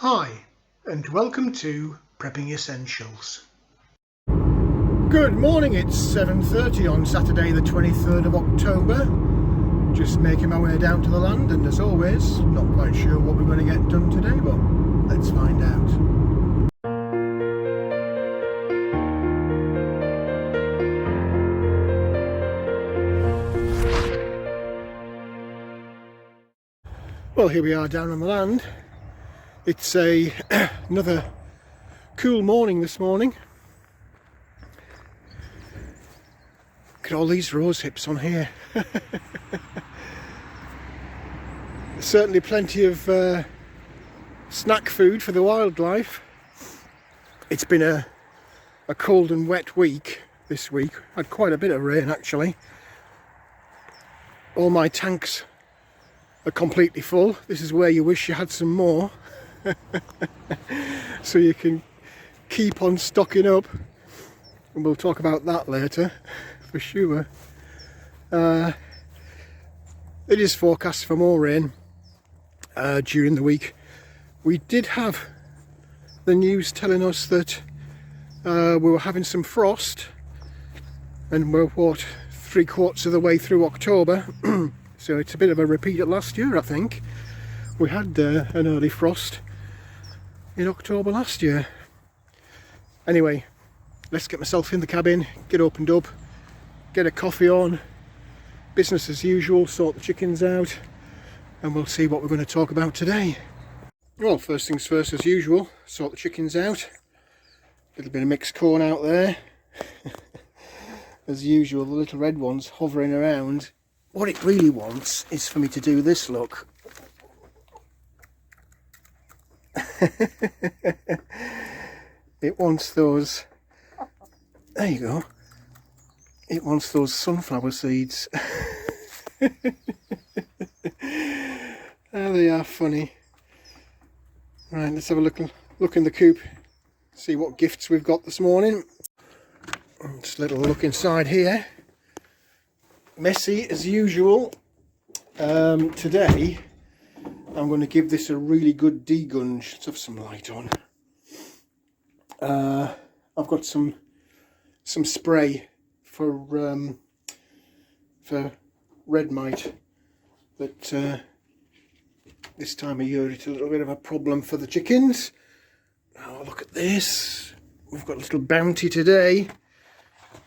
Hi, and welcome to Prepping Essentials. Good morning, it's 7:30 on Saturday the 23rd of October. Just making my way down to the land, and as always, not quite sure what we're going to get done today, but let's find out. Well, here we are down on the land. It's another cool morning this morning. Look at all these rose hips on here. Certainly plenty of snack food for the wildlife. It's been a cold and wet week this week. Had quite a bit of rain actually. All my tanks are completely full. This is where you wish you had some more. So you can keep on stocking up, and we'll talk about that later for sure. It is forecast for more rain during the week. We did have the news telling us that we were having some frost, and we're what, 3/4 of the way through October. So it's a bit of a repeat of last year. I think we had an early frost in October last year. Anyway, let's get myself in the cabin, get opened up, get a coffee on, business as usual, sort the chickens out, and we'll see what we're going to talk about today. Well, first things first, as usual, sort the chickens out. A little bit of mixed corn out there. As usual, the little red ones hovering around. What it really wants is for me to do this, look. It wants those, there you go, it wants those sunflower seeds. Oh, they are funny. Right, let's have a look in the coop, see what gifts we've got this morning. Just a little look inside here. Messy as usual. Today I'm going to give this a really good degunge. Let's have some light on. I've got some spray for red mite, that this time of year it's a little bit of a problem for the chickens. Oh, look at this. We've got a little bounty today.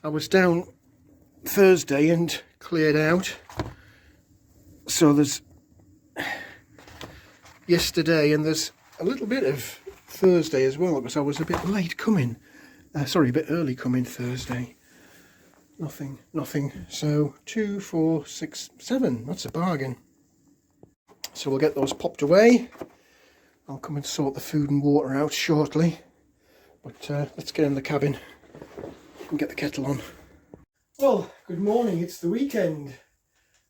I was down Thursday and cleared out, so there's yesterday and there's a little bit of Thursday as well, because I was a bit late coming, sorry, a bit early coming Thursday. Nothing, so 2, 4, 6, 7, that's a bargain. So we'll get those popped away. I'll come and sort the food and water out shortly, but let's get in the cabin and get the kettle on. Well, good morning, it's the weekend.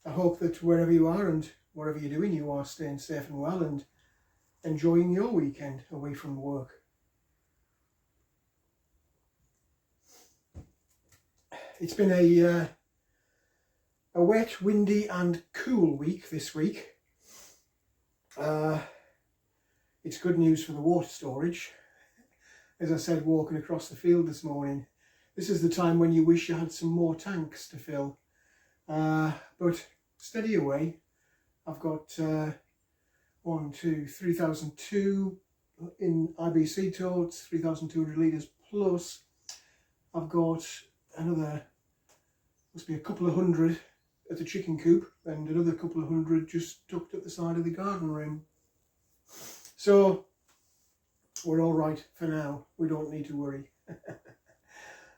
I hope that wherever you are and whatever you're doing, you are staying safe and well and enjoying your weekend away from work. It's been a wet, windy and cool week this week. It's good news for the water storage. As I said, walking across the field this morning, this is the time when you wish you had some more tanks to fill. But steady away. I've got 3,002 in IBC totes, 3,200 litres plus. I've got another, must be a couple of hundred at the chicken coop, and another couple of hundred just tucked at the side of the garden room. So we're all right for now. We don't need to worry.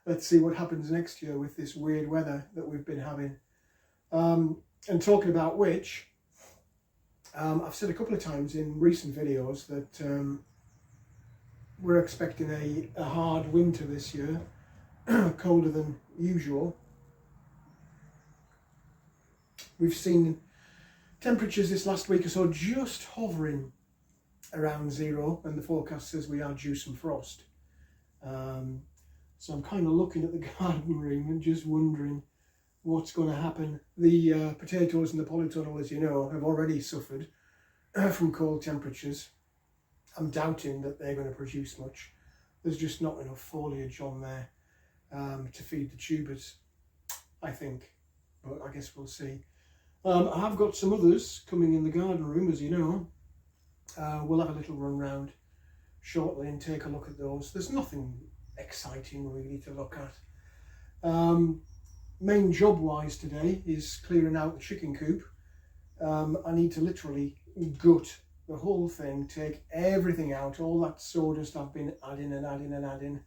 Let's see what happens next year with this weird weather that we've been having. And talking about which, I've said a couple of times in recent videos that we're expecting a hard winter this year, colder than usual. We've seen temperatures this last week or so just hovering around 0, and the forecast says we are due some frost. So I'm kind of looking at the garden room and just wondering what's going to happen. The potatoes in the polytunnel, as you know, have already suffered from cold temperatures. I'm doubting that they're going to produce much. There's just not enough foliage on there to feed the tubers, I think, but I guess we'll see. I have got some others coming in the garden room, as you know. We'll have a little run round shortly and take a look at those. There's nothing exciting really to look at. Main job wise today is clearing out the chicken coop. I need to literally gut the whole thing, take everything out, all that sawdust I've been adding and adding and adding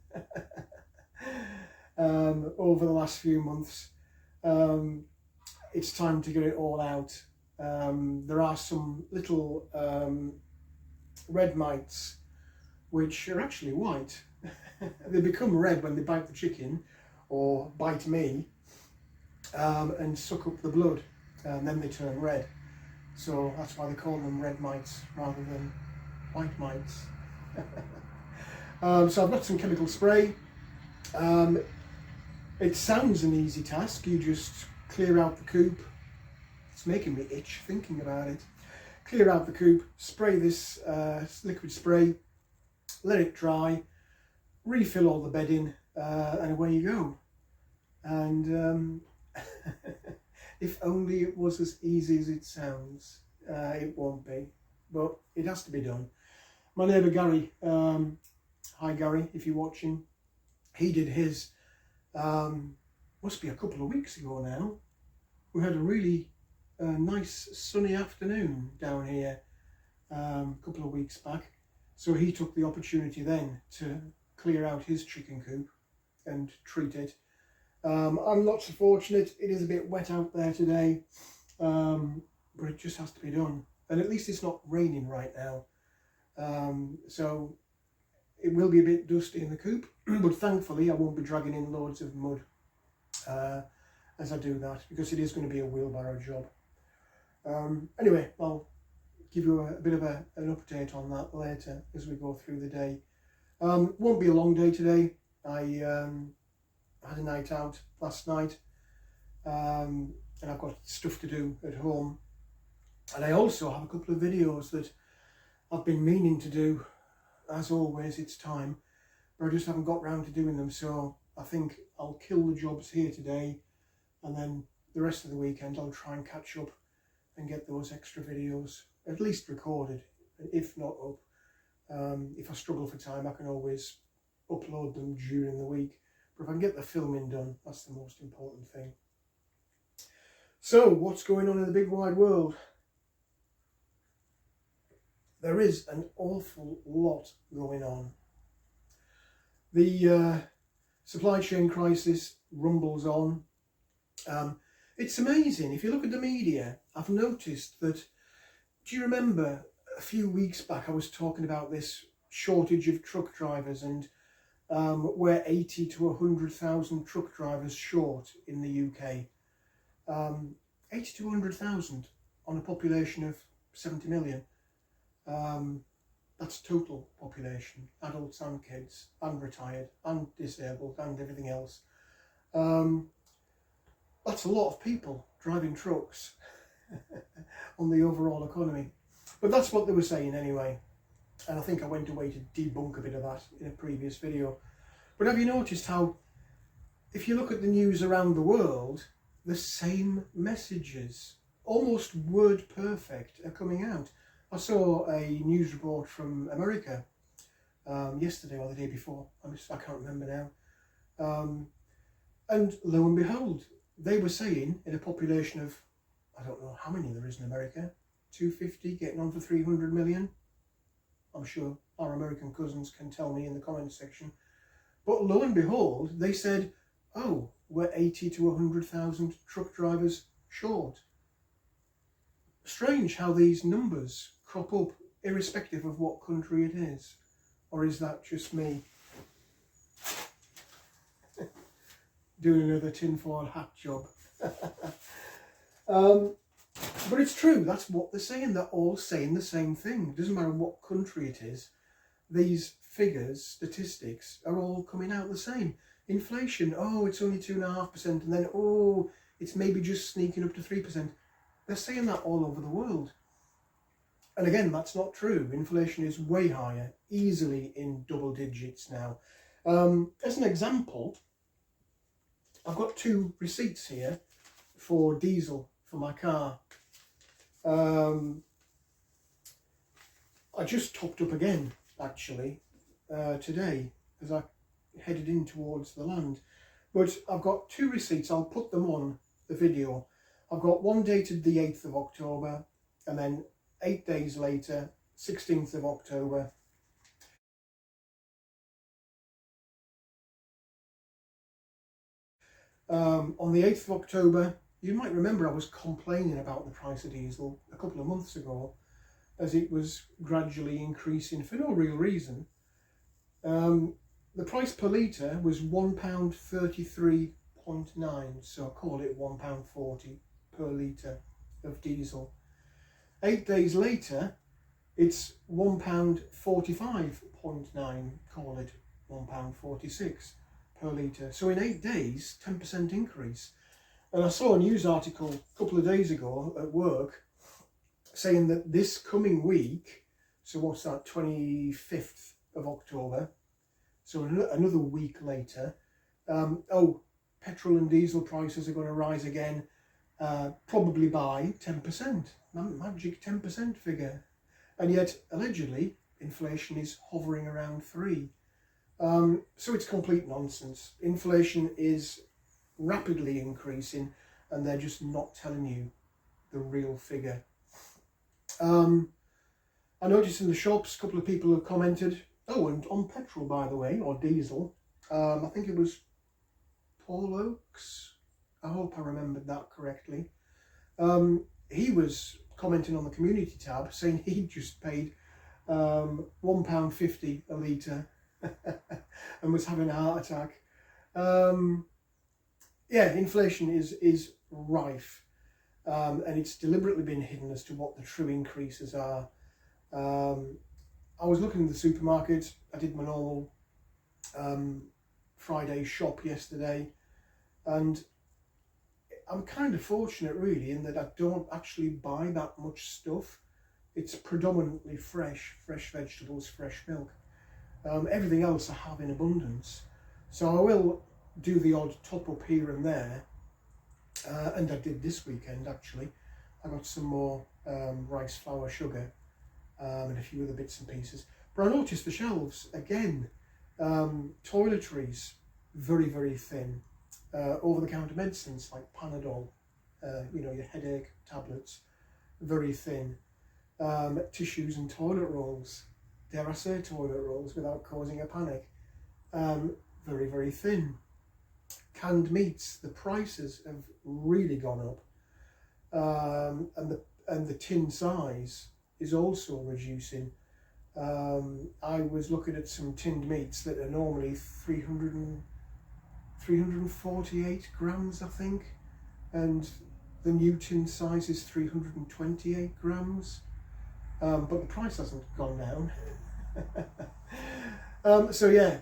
over the last few months. It's time to get it all out. There are some little red mites which are actually white. They become red when they bite the chicken or bite me and suck up the blood, and then they turn red. So that's why they call them red mites rather than white mites. So I've got some chemical spray. It sounds an easy task. You just clear out the coop. It's making me itch thinking about it. Clear out the coop, spray this liquid spray, let it dry, refill all the bedding, and away you go. And if only it was as easy as it sounds. It won't be, but it has to be done. My neighbour Gary, hi Gary, if you're watching, he did his, must be a couple of weeks ago now. We had a really nice sunny afternoon down here a couple of weeks back. So he took the opportunity then to clear out his chicken coop and treat it. I'm not so fortunate. It is a bit wet out there today, but it just has to be done. And at least it's not raining right now. So it will be a bit dusty in the coop, but thankfully I won't be dragging in loads of mud as I do that, because it is going to be a wheelbarrow job. Anyway, I'll give you a bit of an update on that later as we go through the day. Won't be a long day today. I had a night out last night, and I've got stuff to do at home. And I also have a couple of videos that I've been meaning to do. As always, it's time, but I just haven't got round to doing them. So I think I'll kill the jobs here today, and then the rest of the weekend I'll try and catch up and get those extra videos at least recorded, if not up. If I struggle for time, I can always upload them during the week. But if I can get the filming done, that's the most important thing. So, what's going on in the big wide world? There is an awful lot going on. The supply chain crisis rumbles on. It's amazing. If you look at the media, I've noticed that, do you remember a few weeks back I was talking about this shortage of truck drivers, and we're 80 to 100,000 truck drivers short in the UK. 80 to 100,000 on a population of 70 million. That's total population, adults and kids, and retired, and disabled, and everything else. That's a lot of people driving trucks on the overall economy. But that's what they were saying anyway. And I think I went away to debunk a bit of that in a previous video. But have you noticed how, if you look at the news around the world, the same messages, almost word perfect, are coming out. I saw a news report from America yesterday or the day before. I can't remember now. And lo and behold, they were saying in a population of, I don't know how many there is in America, 250, getting on for 300 million. I'm sure our American cousins can tell me in the comments section. But lo and behold, they said, oh, we're 80 to 100,000 truck drivers short. Strange how these numbers crop up irrespective of what country it is. Or is that just me doing another tinfoil hat job? But it's true, that's what they're saying. They're all saying the same thing. It doesn't matter what country it is. These figures, statistics, are all coming out the same. Inflation, oh, it's only 2.5%, and then, oh, it's maybe just sneaking up to 3%. They're saying that all over the world. And again, that's not true. Inflation is way higher, easily in double digits now. As an example, I've got 2 receipts here for diesel for my car. I just topped up again, actually, today as I headed in towards the land. But I've got 2 receipts. I'll put them on the video. I've got one dated the 8th of October, and then 8 days later, 16th of October. On the 8th of October, you might remember I was complaining about the price of diesel a couple of months ago, as it was gradually increasing for no real reason. The price per litre was £1.33.9, so call it £1.40 per litre of diesel. 8 days later, it's £1.45.9, call it £1.46 per litre. So in 8 days, 10% increase. And I saw a news article a couple of days ago at work saying that this coming week, so what's that, 25th of October, so another week later, petrol and diesel prices are going to rise again, probably by 10%, magic 10% figure. And yet, allegedly, inflation is hovering around 3%. So it's complete nonsense. Inflation is rapidly increasing, and they're just not telling you the real figure. I noticed in the shops, a couple of people have commented, and on petrol, by the way, or diesel, I think it was Paul Oakes, I hope I remembered that correctly. He was commenting on the community tab saying he just paid £1.50 a litre and was having a heart attack. Yeah, inflation is rife, and it's deliberately been hidden as to what the true increases are. I was looking in the supermarket. I did my normal Friday shop yesterday, and I'm kind of fortunate really in that I don't actually buy that much stuff. It's predominantly fresh vegetables, fresh milk. Everything else I have in abundance. So I will do the odd top up here and there, and I did this weekend actually. I got some more rice flour, sugar, and a few other bits and pieces. But I noticed the shelves again, toiletries very thin, over-the-counter medicines like Panadol, your headache tablets, very thin, tissues and toilet rolls, dare I say toilet rolls without causing a panic, very thin. Canned meats, the prices have really gone up, and the tin size is also reducing. I was looking at some tinned meats that are normally 348 grams, I think, and the new tin size is 328 grams, but the price hasn't gone down. So yeah,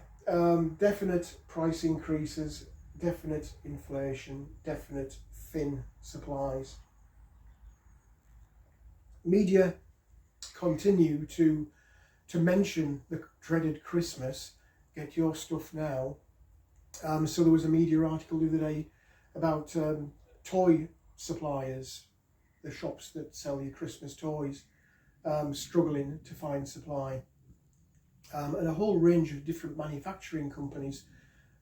definite price increases, definite inflation, definite thin supplies. Media continue to mention the dreaded Christmas, get your stuff now. So there was a media article the other day about toy suppliers, the shops that sell you Christmas toys, struggling to find supply, and a whole range of different manufacturing companies,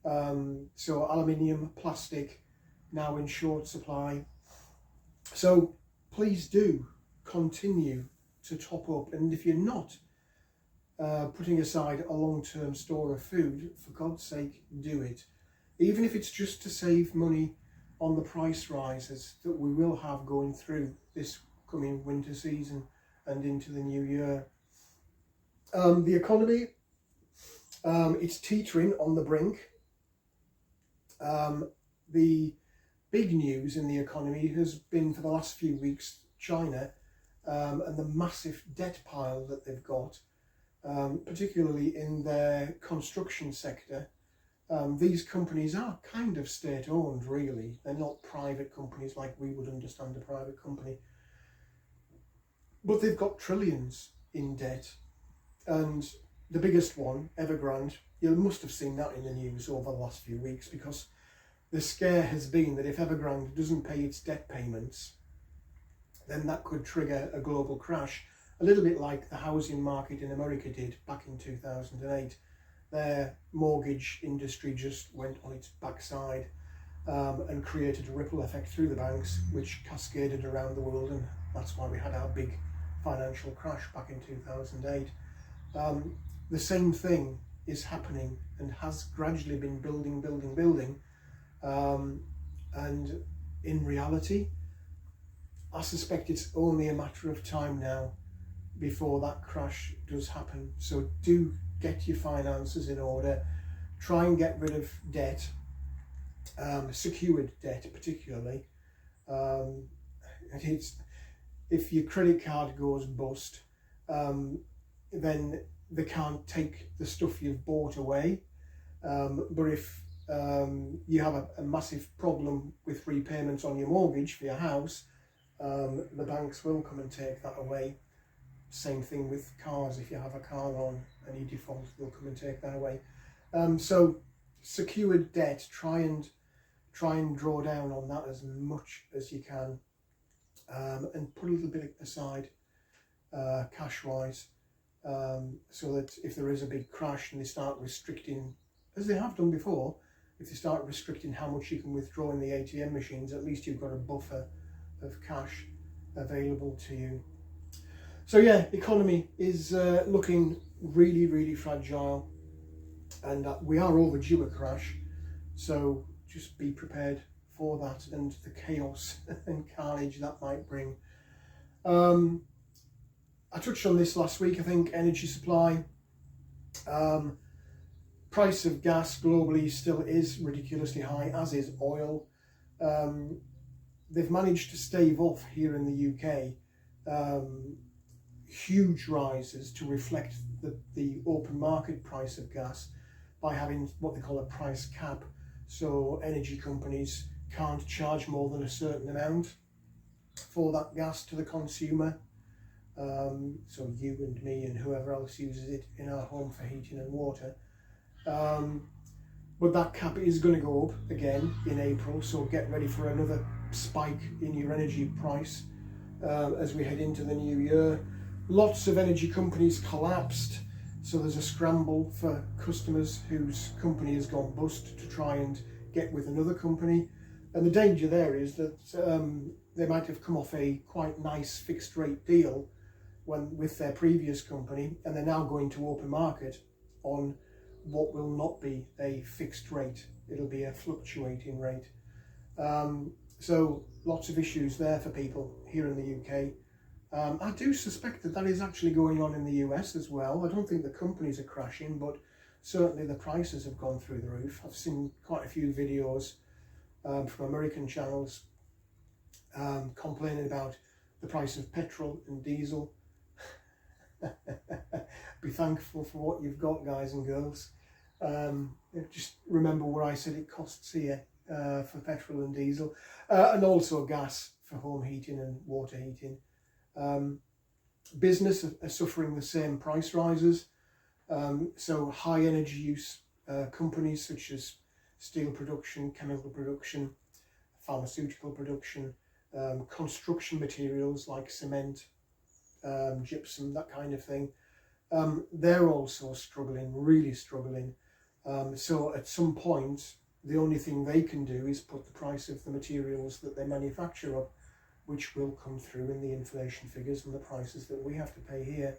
so aluminium, plastic, now in short supply. So please do continue to top up, and if you're not putting aside a long-term store of food, for God's sake, do it. Even if it's just to save money on the price rises that we will have going through this coming winter season and into the new year. The economy, it's teetering on the brink. The big news in the economy has been for the last few weeks China, and the massive debt pile that they've got, particularly in their construction sector. These companies are kind of state-owned, really. They're not private companies like we would understand a private company. but they've got trillions in debt. And the biggest one, Evergrande, you must have seen that in the news over the last few weeks, because the scare has been that if Evergrande doesn't pay its debt payments, then that could trigger a global crash, a little bit like the housing market in America did back in 2008. Their mortgage industry just went on its backside and created a ripple effect through the banks, which cascaded around the world, and that's why we had our big financial crash back in 2008. The same thing is happening and has gradually been building. And in reality, I suspect it's only a matter of time now before that crash does happen. So do get your finances in order. Try and get rid of debt, secured debt particularly. If your credit card goes bust, then they can't take the stuff you've bought away. But if you have a massive problem with repayments on your mortgage for your house, the banks will come and take that away. Same thing with cars. If you have a car on and you default, they'll come and take that away. So secured debt, try and draw down on that as much as you can, and put a little bit aside cash wise, so that if there is a big crash and they start restricting, as they have done before, if they start restricting how much you can withdraw in the ATM machines, at least you've got a buffer of cash available to you. So yeah, economy is looking really fragile, and we are overdue a crash, so just be prepared for that and the chaos and carnage that might bring. I touched on this last week, I think. Energy supply, price of gas globally still is ridiculously high, as is oil. They've managed to stave off here in the UK huge rises to reflect the open market price of gas by having what they call a price cap. So energy companies can't charge more than a certain amount for that gas to the consumer. So you and me and whoever else uses it in our home for heating and water. But that cap is going to go up again in April, so get ready for another spike in your energy price as we head into the new year. Lots of energy companies collapsed, so there's a scramble for customers whose company has gone bust to try and get with another company. And the danger there is that they might have come off a quite nice fixed rate deal with their previous company, and they're now going to open market on what will not be a fixed rate. It'll be a fluctuating rate. So lots of issues there for people here in the UK. I do suspect that is actually going on in the US as well. I don't think the companies are crashing, but certainly the prices have gone through the roof. I've seen quite a few videos from American channels complaining about the price of petrol and diesel. Be thankful for what you've got, guys and girls. Just remember what I said it costs here for petrol and diesel, and also gas for home heating and water heating. Business are suffering the same price rises. So high energy use companies such as steel production, chemical production, pharmaceutical production, construction materials like cement, gypsum, that kind of thing, they're also struggling, really struggling. So at some point, the only thing they can do is put the price of the materials that they manufacture up, which will come through in the inflation figures and the prices that we have to pay here.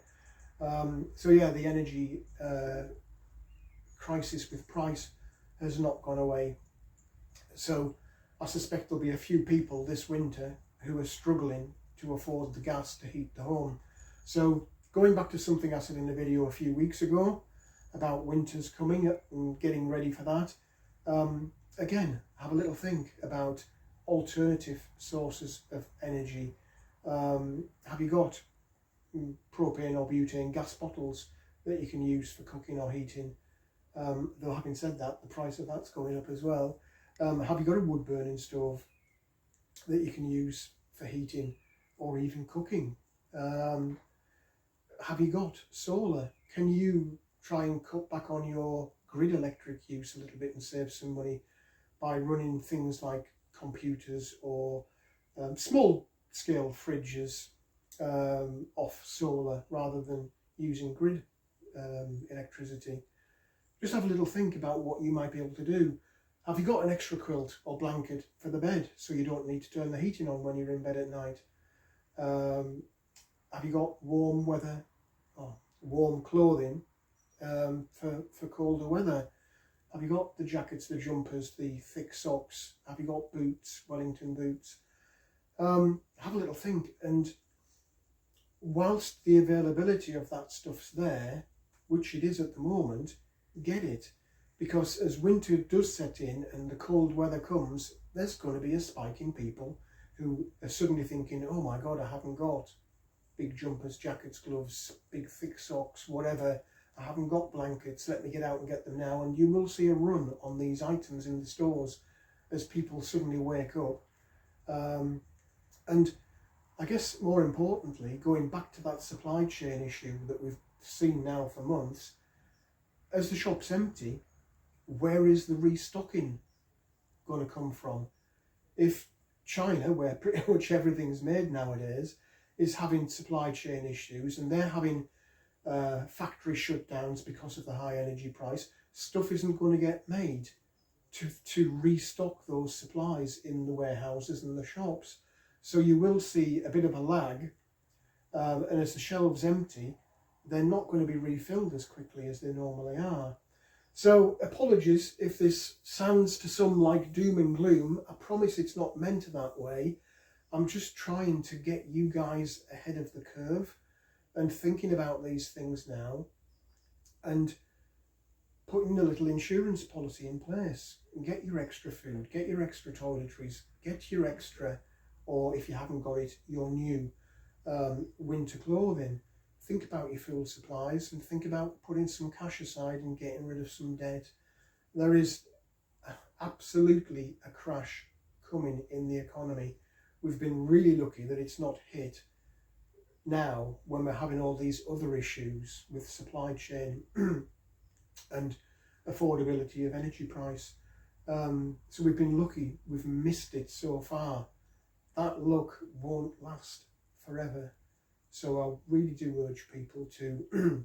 So yeah, the energy crisis with price has not gone away. So I suspect there'll be a few people this winter who are struggling to afford the gas to heat the home. So going back to something I said in a video a few weeks ago about winters coming and getting ready for that, again, have a little think about alternative sources of energy. Have you got propane or butane gas bottles that you can use for cooking or heating? Though having said that, the price of that's going up as well. Have you got a wood burning stove that you can use for heating or even cooking? Have you got solar? Can you try and cut back on your grid electric use a little bit and save some money by running things like computers or small scale fridges off solar rather than using grid electricity? Just have a little think about what you might be able to do. Have you got an extra quilt or blanket for the bed so you don't need to turn the heating on when you're in bed at night? Have you got warm weather or warm clothing for colder weather? Have you got the jackets, the jumpers, the thick socks? Have you got boots, Wellington boots? Have a little think, and whilst the availability of that stuff's there, which it is at the moment, get it. Because as winter does set in and the cold weather comes, there's going to be a spike in people who are suddenly thinking, oh my God, I haven't got big jumpers, jackets, gloves, big thick socks, whatever. I haven't got blankets, let me get out and get them now. And you will see a run on these items in the stores as people suddenly wake up. And I guess more importantly, going back to that supply chain issue that we've seen now for months, as the shop's empty, where is the restocking going to come from? If China, where pretty much everything's made nowadays, is having supply chain issues and they're having factory shutdowns because of the high energy price, stuff isn't going to get made to restock those supplies in the warehouses and the shops. So you will see a bit of a lag, and as the shelves empty, they're not going to be refilled as quickly as they normally are. So apologies if this sounds to some like doom and gloom. I promise it's not meant that way. I'm just trying to get you guys ahead of the curve and thinking about these things now and putting a little insurance policy in place. Get your extra food, get your extra toiletries, get your extra, or if you haven't got it, your new winter clothing. Think about your food supplies and think about putting some cash aside and getting rid of some debt. There is absolutely a crash coming in the economy. We've been really lucky that it's not hit now when we're having all these other issues with supply chain and affordability of energy price. So we've been lucky, we've missed it so far. That luck won't last forever. So I really do urge people to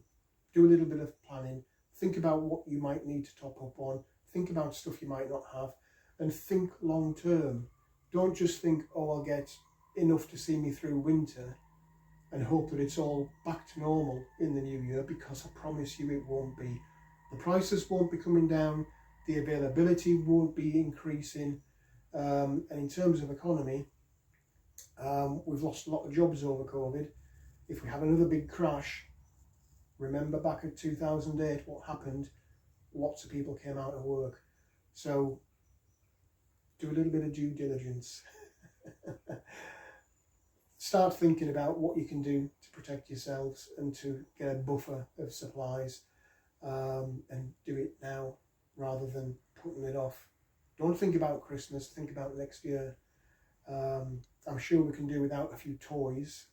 do a little bit of planning, think about what you might need to top up on, think about stuff you might not have, and think long term. Don't just think, oh, I'll get enough to see me through winter and hope that it's all back to normal in the new year, because I promise you it won't be. The prices won't be coming down, the availability won't be increasing, and in terms of economy, we've lost a lot of jobs over COVID. If we have another big crash, remember back in 2008 what happened, lots of people came out of work. So do a little bit of due diligence. Start thinking about what you can do to protect yourselves and to get a buffer of supplies, and do it now rather than putting it off. Don't think about Christmas, think about next year. I'm sure we can do without a few toys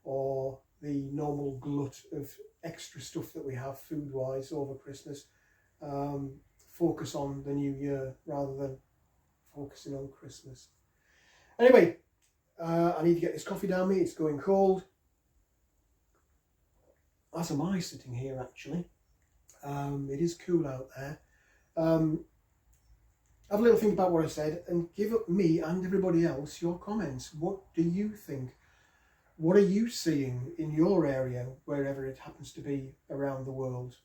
or the normal glut of extra stuff that we have food-wise over Christmas. Focus on the new year rather than focusing on Christmas. Anyway, I need to get this coffee down me, it's going cold. As am I sitting here actually. It is cool out there. Have a little think about what I said and give up me and everybody else your comments. What do you think? What are you seeing in your area, wherever it happens to be around the world?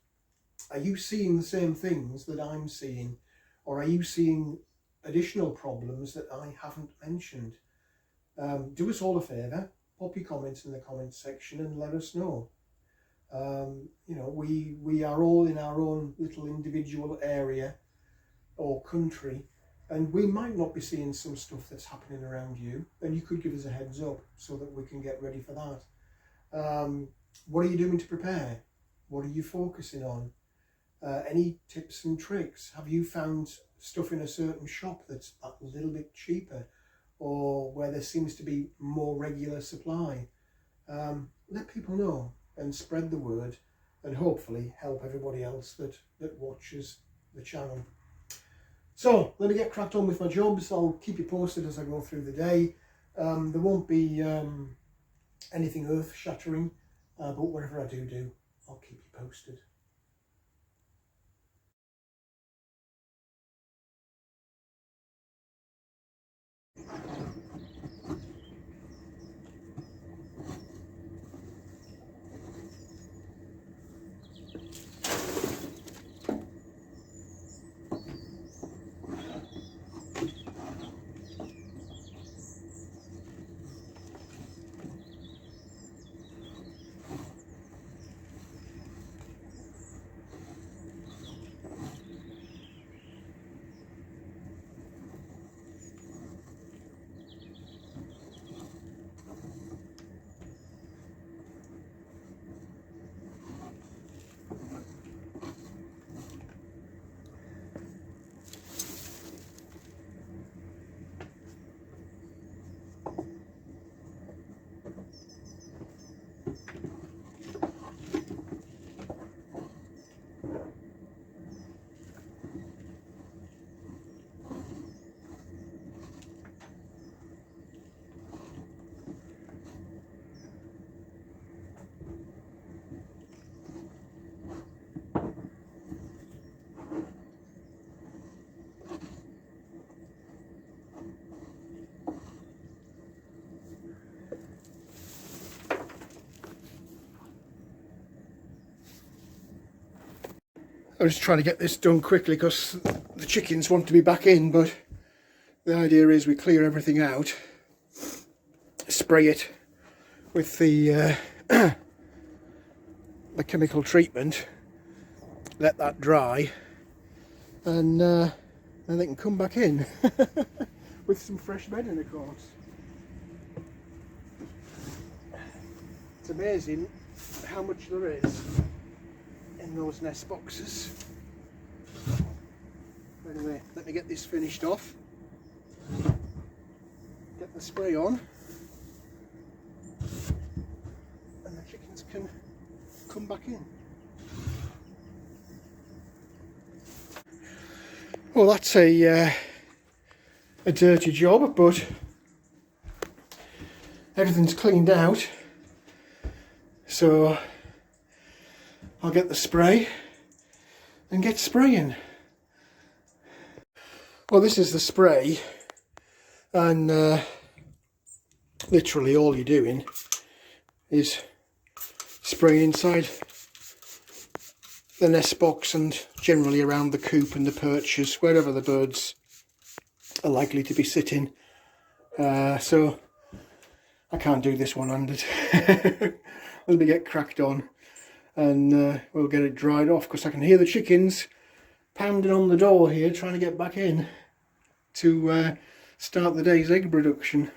Are you seeing the same things that I'm seeing? Or are you seeing additional problems that I haven't mentioned? Do us all a favour, pop your comments in the comments section and let us know. You know, we are all in our own little individual area or country, and we might not be seeing some stuff that's happening around you, and you could give us a heads up so that we can get ready for that. What are you doing to prepare? What are you focusing on? Any tips and tricks? Have you found stuff in a certain shop that's a little bit cheaper, or where there seems to be more regular supply? let people know and spread the word, and hopefully help everybody else that watches the channel. So let me get cracked on with my jobs. I'll keep you posted as I go through the day. There won't be anything earth-shattering, but whatever I do, I'll keep you posted. I was trying to get this done quickly because the chickens want to be back in, but the idea is we clear everything out, spray it with the the chemical treatment, let that dry, and then they can come back in with some fresh bedding, of course. It's amazing how much there is in those nest boxes. Anyway, let me get this finished off, get the spray on, and the chickens can come back in. Well, that's a dirty job, but everything's cleaned out, so I'll get the spray and get spraying. Well, this is the spray, and literally all you're doing is spraying inside the nest box and generally around the coop and the perches, wherever the birds are likely to be sitting. So I can't do this one-handed. Let me get cracked on, and we'll get it dried off, because I can hear the chickens pounding on the door here trying to get back in to start the day's egg production.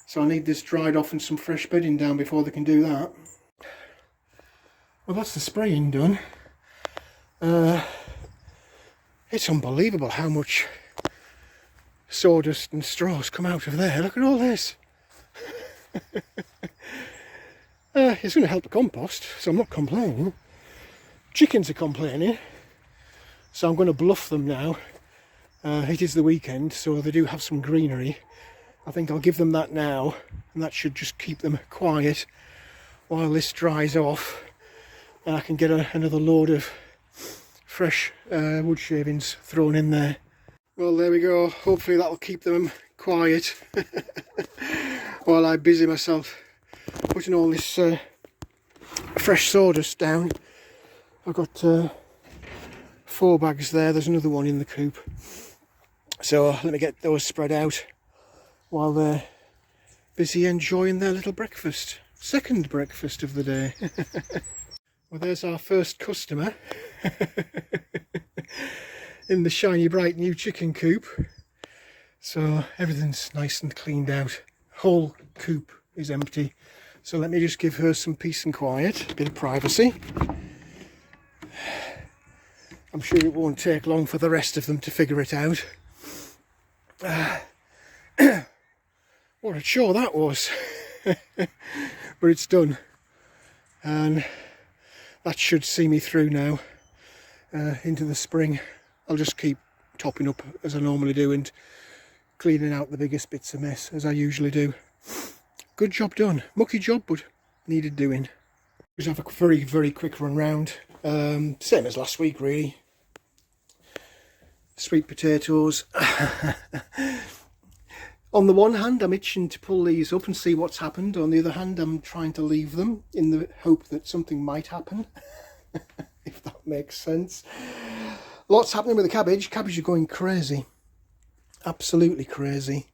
So I need this dried off and some fresh bedding down before they can do that. Well, that's the spraying done. It's unbelievable how much sawdust and straws come out of there. Look at all this. It's going to help the compost, so I'm not complaining. Chickens are complaining, so I'm going to bluff them now. It is the weekend, so they do have some greenery. I think I'll give them that now, and that should just keep them quiet while this dries off, and I can get another load of fresh wood shavings thrown in there. Well, there we go. Hopefully that'll keep them quiet while I busy myself putting all this fresh sawdust down. I've got 4 bags there. There's another one in the coop, so let me get those spread out while they're busy enjoying their little breakfast. Second breakfast of the day. Well, there's our first customer in the shiny bright new chicken coop. So everything's nice and cleaned out. Whole coop is empty. So let me just give her some peace and quiet, a bit of privacy. I'm sure it won't take long for the rest of them to figure it out. What a chore that was. but it's done, and that should see me through now into the spring. I'll just keep topping up as I normally do and cleaning out the biggest bits of mess as I usually do. Good job done. Mucky job, but needed doing. Just have a very quick run round. Same as last week really. Sweet potatoes. On the one hand, I'm itching to pull these up and see what's happened. On the other hand, I'm trying to leave them in the hope that something might happen. If that makes sense. Lots happening with the cabbage. Cabbage are going crazy. Absolutely crazy.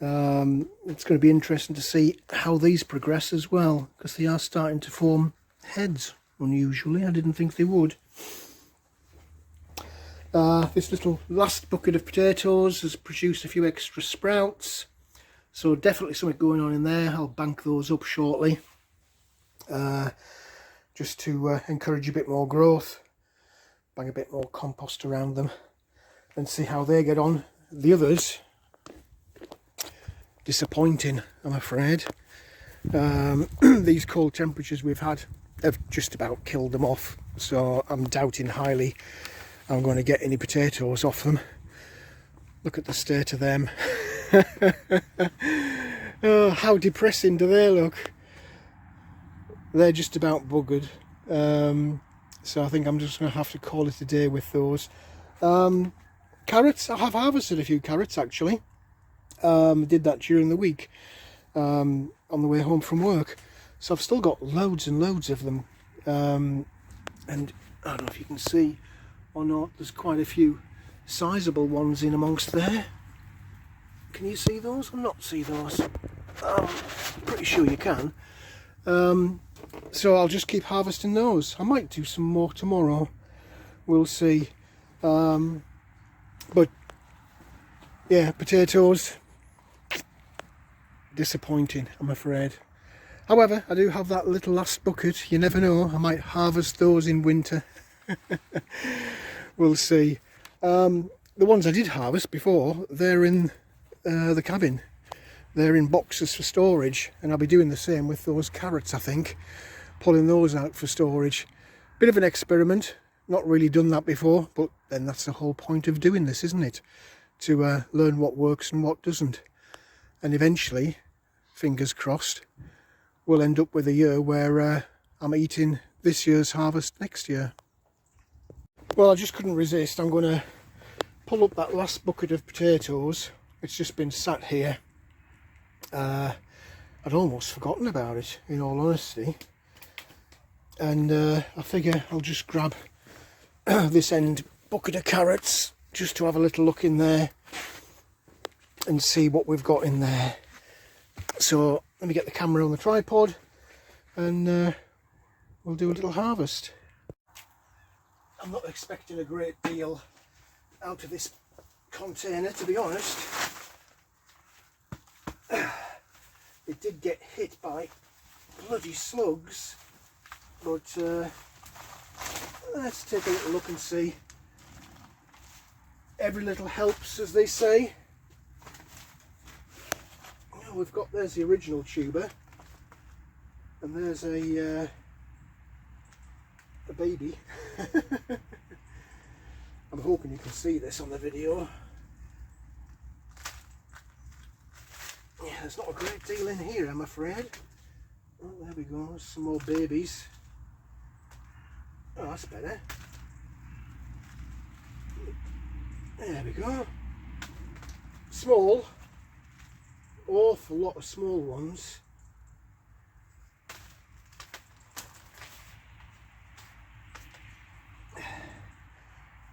It's going to be interesting to see how these progress as well, because they are starting to form heads unusually. I didn't think they would. This little last bucket of potatoes has produced a few extra sprouts, so definitely something going on in there. I'll bank those up shortly, just to encourage a bit more growth, bang a bit more compost around them and see how they get on. The others, disappointing, I'm afraid. These cold temperatures we've had have just about killed them off, so I'm doubting highly I'm going to get any potatoes off them. Look at the state of them. Oh, how depressing do they look? They're just about buggered. So I think I'm just going to have to call it a day with those. Carrots, I have harvested a few carrots actually. Did that during the week on the way home from work. So I've still got loads and loads of them. And I don't know if you can see or not, there's quite a few sizable ones in amongst there. Can you see those or not see those? I'm pretty sure you can. So I'll just keep harvesting those. I might do some more tomorrow, we'll see. But yeah, potatoes, disappointing, I'm afraid. However, I do have that little last bucket. You never know, I might harvest those in winter. We'll see. The ones I did harvest before, they're in the cabin. They're in boxes for storage, and I'll be doing the same with those carrots, I think. Pulling those out for storage. Bit of an experiment. Not really done that before, but then that's the whole point of doing this, isn't it? To learn what works and what doesn't. And eventually, fingers crossed, we'll end up with a year where I'm eating this year's harvest next year. Well, I just couldn't resist. I'm going to pull up that last bucket of potatoes. It's just been sat here. I'd almost forgotten about it, in all honesty. And I figure I'll just grab this end bucket of carrots just to have a little look in there and see what we've got in there. So let me get the camera on the tripod and we'll do a little harvest. I'm not expecting a great deal out of this container, to be honest. It did get hit by bloody slugs, but let's take a little look and see. Every little helps, as they say. Well, we've got, there's the original tuber, and there's a baby. I'm hoping you can see this on the video. Yeah, there's not a great deal in here, I'm afraid. Oh, there we go, some more babies. Oh, that's better. There we go. Small. Awful lot of small ones.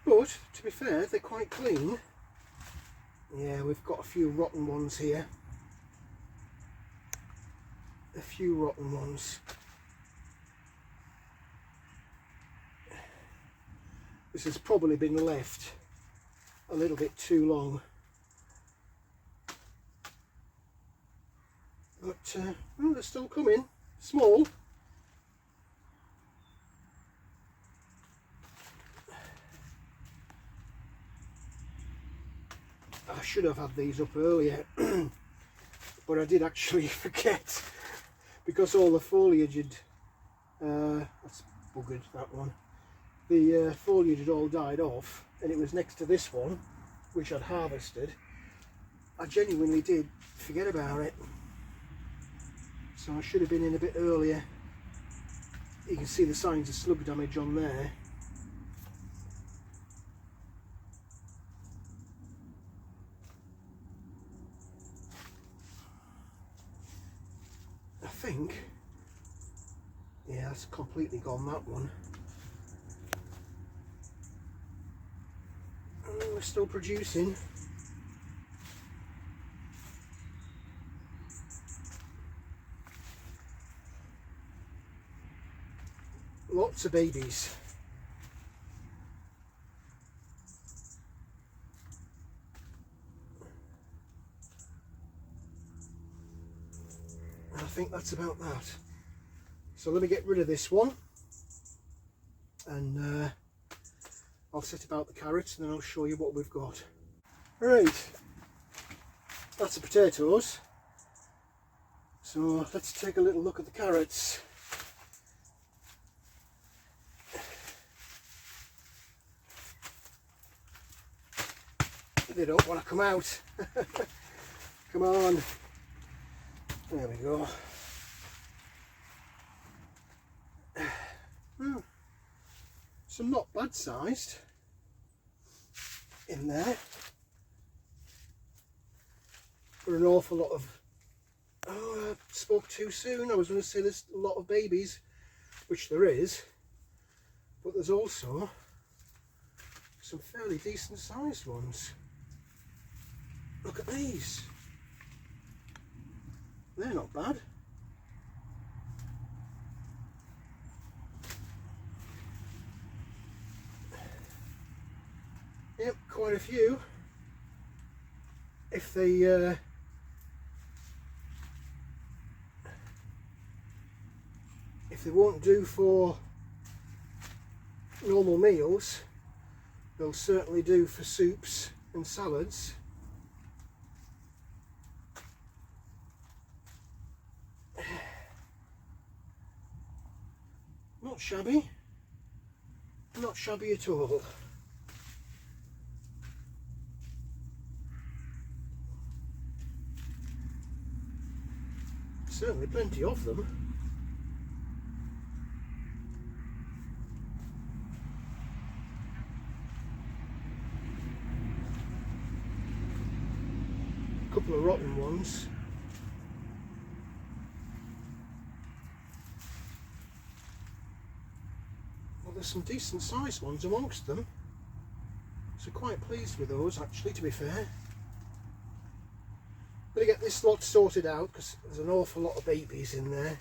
But, to be fair, they're quite clean. Yeah, we've got a few rotten ones here. A few rotten ones. This has probably been left a little bit too long. But, well, they're still coming. Small. I should have had these up earlier, but I did actually forget because all the foliage had, that's buggered, that one, the foliage had all died off, and it was next to this one, which I'd harvested, I genuinely did forget about it. So I should have been in a bit earlier. You can see the signs of slug damage on there. I think, yeah, that's completely gone, that one. And we're still producing. Lots of babies. I think that's about that. So let me get rid of this one, and I'll set about the carrots, and then I'll show you what we've got. Right, that's the potatoes. So let's take a little look at the carrots. They don't want to come out. Come on. There we go. Some not bad sized in there. For an awful lot of, oh, I spoke too soon. I was going to say there's a lot of babies, which there is, but there's also some fairly decent sized ones. Look at these. They're not bad. Yep, quite a few. If they won't do for normal meals, they'll certainly do for soups and salads. Not shabby, not shabby at all. Certainly plenty of them. A couple of rotten ones. Well, there's some decent sized ones amongst them, so quite pleased with those actually, to be fair. Going to get this lot sorted out because there's an awful lot of babies in there.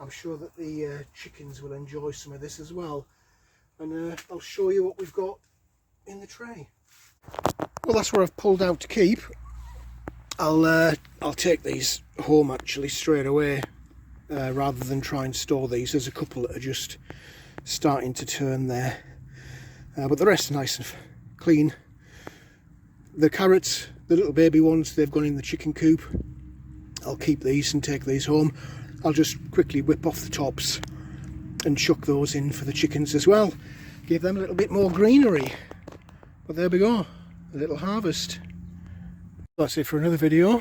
I'm sure that the chickens will enjoy some of this as well, and I'll show you what we've got in the tray. Well, that's what I've pulled out to keep. I'll take these home actually straight away, rather than try and store these. There's a couple that are just starting to turn there, but the rest are nice and clean. The carrots, the little baby ones, they've gone in the chicken coop. I'll keep these and take these home. I'll just quickly whip off the tops and chuck those in for the chickens as well. Give them a little bit more greenery. But there we go, a little harvest. That's it for another video.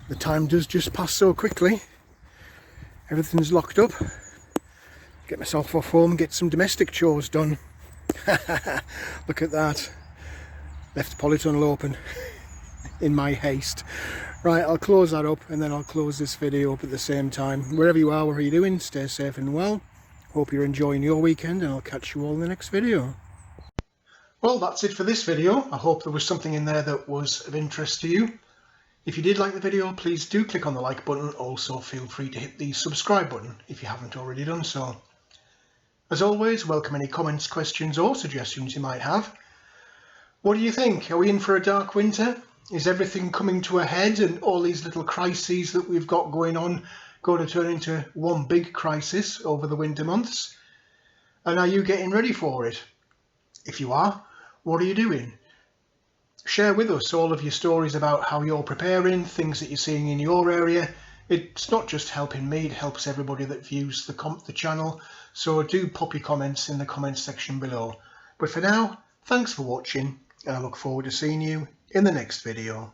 The time does just pass so quickly. Everything's locked up. Get myself off home and get some domestic chores done. Look at that. Left the polytunnel open in my haste. Right, I'll close that up and then I'll close this video up at the same time. Wherever you are, whatever you're doing, stay safe and well. Hope you're enjoying your weekend, and I'll catch you all in the next video. Well, that's it for this video. I hope there was something in there that was of interest to you. If you did like the video, please do click on the like button. Also, feel free to hit the subscribe button if you haven't already done so. As always, welcome any comments, questions or suggestions you might have. What do you think? Are we in for a dark winter? Is everything coming to a head and all these little crises that we've got going on going to turn into one big crisis over the winter months? And are you getting ready for it? If you are, what are you doing? Share with us all of your stories about how you're preparing, things that you're seeing in your area. It's not just helping me, it helps everybody that views the channel, so do pop your comments in the comments section below. But for now, thanks for watching, and I look forward to seeing you in the next video.